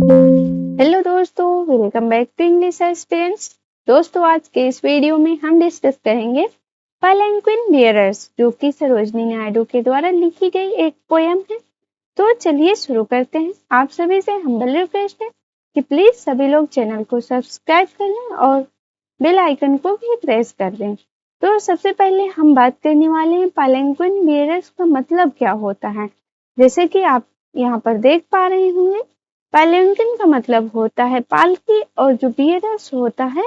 Hello दोस्तों, welcome back to English Experience. दोस्तों, आज के इस वीडियो में हम डिस्कस करेंगे पालैंक्विन बियरर्स, जो कि सरोजनी नायडू के द्वारा लिखी गई एक पोयम है। तो चलिए शुरू करते हैं। आप सभी से हम्बल रिक्वेस्ट है कि प्लीज सभी लोग चैनल को सब्सक्राइब कर लें और बेल आइकन को भी प्रेस कर दें। तो सबसे पहले हम बात करने वाले हैं पालैंक्विन बियरर्स का मतलब क्या होता है। जैसे कि आप यहाँ पर देख पा रहे होंगे, पालैंक्विन का मतलब होता है पालकी, और जो बियरर्स होता है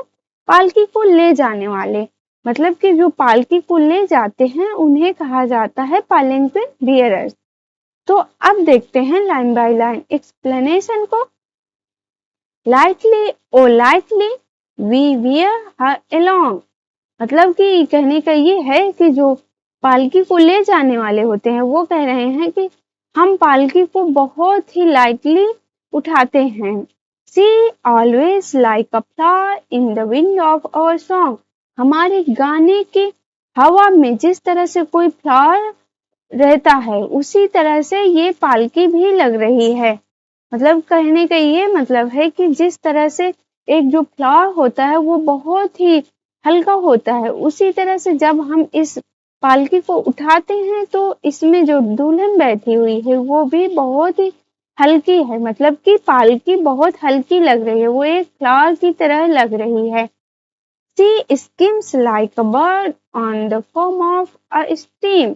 पालकी को ले जाने वाले। मतलब कि जो पालकी को ले जाते हैं उन्हें कहा जाता है पालैंक्विन बियरर्स। तो अब देखते हैं लाइन बाय लाइन एक्सप्लेनेशन को। Lightly O lightly we wear her along, मतलब कि कहने का ये है कि जो पालकी को ले जाने वाले होते हैं वो कह रहे हैं कि हम पालकी को बहुत ही लाइटली उठाते हैं। See always like a flower in the wind of our song, हमारे गाने की हवा में जिस तरह से कोई फ्लावर रहता है उसी तरह से ये पालकी भी लग रही है। मतलब कहने का ये मतलब है कि जिस तरह से एक जो फ्लावर होता है वो बहुत ही हल्का होता है, उसी तरह से जब हम इस पालकी को उठाते हैं तो इसमें जो दुल्हन बैठी हुई है वो भी बहुत ही हल्की है। मतलब कि पालकी बहुत हल्की लग रही है, वो एक फ्लावर की तरह लग रही है। She schemes like a bird on the form of a stream,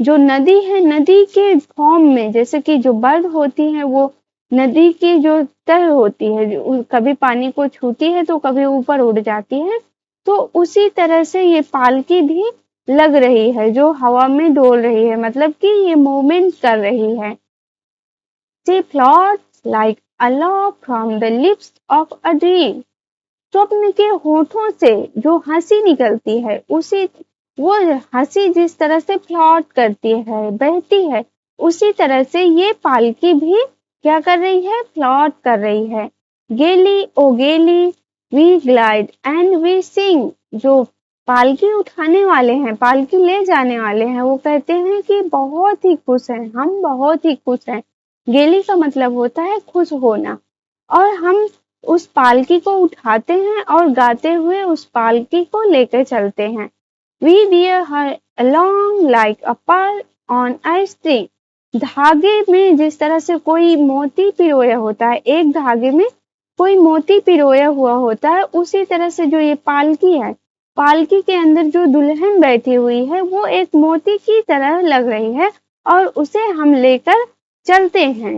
जो नदी है नदी के फॉर्म में, जैसे कि जो बर्ड होती है वो नदी की जो तरह होती है, जो कभी पानी को छूती है तो कभी ऊपर उड़ जाती है, तो उसी तरह से ये पालकी भी लग रही है जो हवा में डोल रही है। मतलब कि ये मूवमेंट कर रही है। She floats like a love from the lips of a dream, स्वप्न के होठों से जो हंसी निकलती है उसी वो हंसी जिस तरह से फ्लॉट करती है, बहती है, उसी तरह से ये पालकी भी क्या कर रही है, फ्लॉट कर रही है। Gaily O gaily we glide and we sing, जो पालकी उठाने वाले हैं, पालकी ले जाने वाले हैं, वो कहते हैं कि बहुत ही खुश हैं, हम बहुत ही खुश हैं। गेली का मतलब होता है खुश होना, और हम उस पालकी को उठाते हैं और गाते हुए उस पालकी को लेकर चलते हैं। We wear her along like a pearl on a string, धागे में जिस तरह से कोई मोती पिरोया होता है, एक धागे में कोई मोती पिरोया हुआ होता है, उसी तरह से जो ये पालकी है, पालकी के अंदर जो दुल्हन बैठी हुई है वो एक मोती की तरह लग रही है और उसे हम लेकर चलते हैं।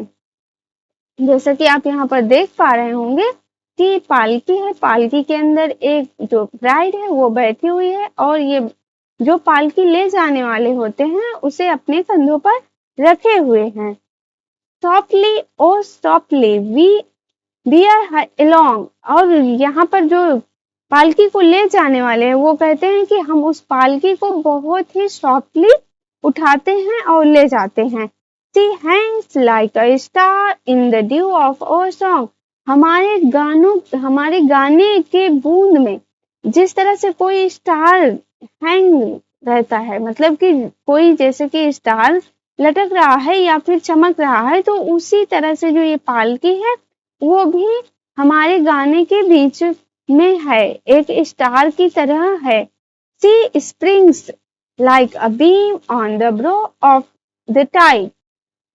जैसा कि आप यहाँ पर देख पा रहे होंगे कि पालकी है, पालकी के अंदर एक जो ब्राइड है वो बैठी हुई है, और ये जो पालकी ले जाने वाले होते हैं उसे अपने कंधों पर रखे हुए हैं। Softly O softly we bear along, और यहाँ पर जो पालकी को ले जाने वाले हैं वो कहते हैं कि हम उस पालकी को बहुत ही सॉफ्टली उठाते हैं और ले जाते हैं। She hangs like a star in the dew of our song, हमारे गाने के बूंद में जिस तरह से कोई स्टार हैंग रहता है, मतलब कि कोई जैसे कि स्टार लटक रहा है या फिर चमक रहा है, तो उसी तरह से जो ये पालकी है वो भी हमारे गाने के बीच में है, एक स्टार की तरह है। She springs like a beam on the brow of the tide,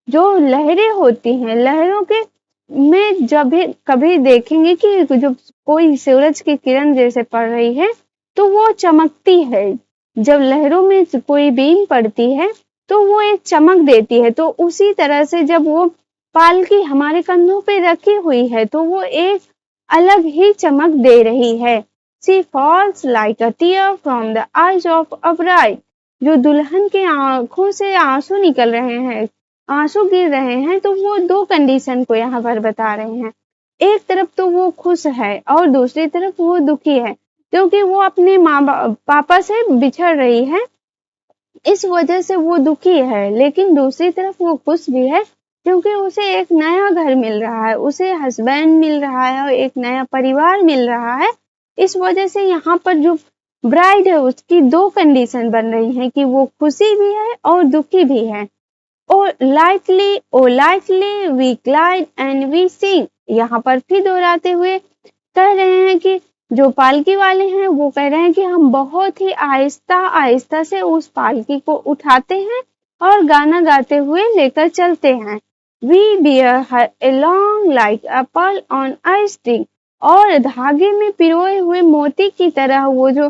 जो लहरें होती हैं, लहरों के में जब भी कभी देखेंगे कि जो कोई सूरज की किरण जैसे पड़ रही है तो वो चमकती है। जब लहरों में कोई बीम पड़ती है तो वो एक चमक देती है, तो उसी तरह से जब वो पालकी हमारे कंधों पे रखी हुई है तो वो एक अलग ही चमक दे रही है। She falls like a tear from the eyes of a bride, जो दुल्हन के आंखों से आंसू निकल रहे हैं, आंसू गिर रहे हैं, तो वो दो कंडीशन को यहाँ पर बता रहे हैं। एक तरफ तो वो खुश है और दूसरी तरफ वो दुखी है, क्योंकि वो अपने माँ पापा से बिछड़ रही है, इस वजह से वो दुखी है। लेकिन दूसरी तरफ वो खुश भी है क्योंकि उसे एक नया घर मिल रहा है, उसे हस्बैंड मिल रहा है और एक नया परिवार मिल रहा है। इस वजह से यहाँ पर जो ब्राइड है उसकी दो कंडीशन बन रही हैं कि वो खुशी भी है और दुखी भी है। Oh lightly we glide and we sing, यहाँ पर फिर दोहराते हुए कह रहे हैं कि जो पालकी वाले हैं वो कह रहे हैं कि हम बहुत ही आहिस्ता आहिस्ता से उस पालकी को उठाते हैं और गाना गाते हुए लेकर चलते हैं। We bear her along like a pearl on a string। और धागे में पिरोए हुए मोती की तरह वो जो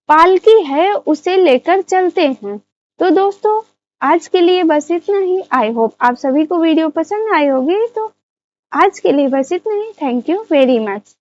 पालकी है उसे लेकर चलते हैं। तो दोस्तों आज के लिए बस इतना ही। आई होप आप सभी को वीडियो पसंद आई होगी। तो आज के लिए बस इतना ही। Thank you very much.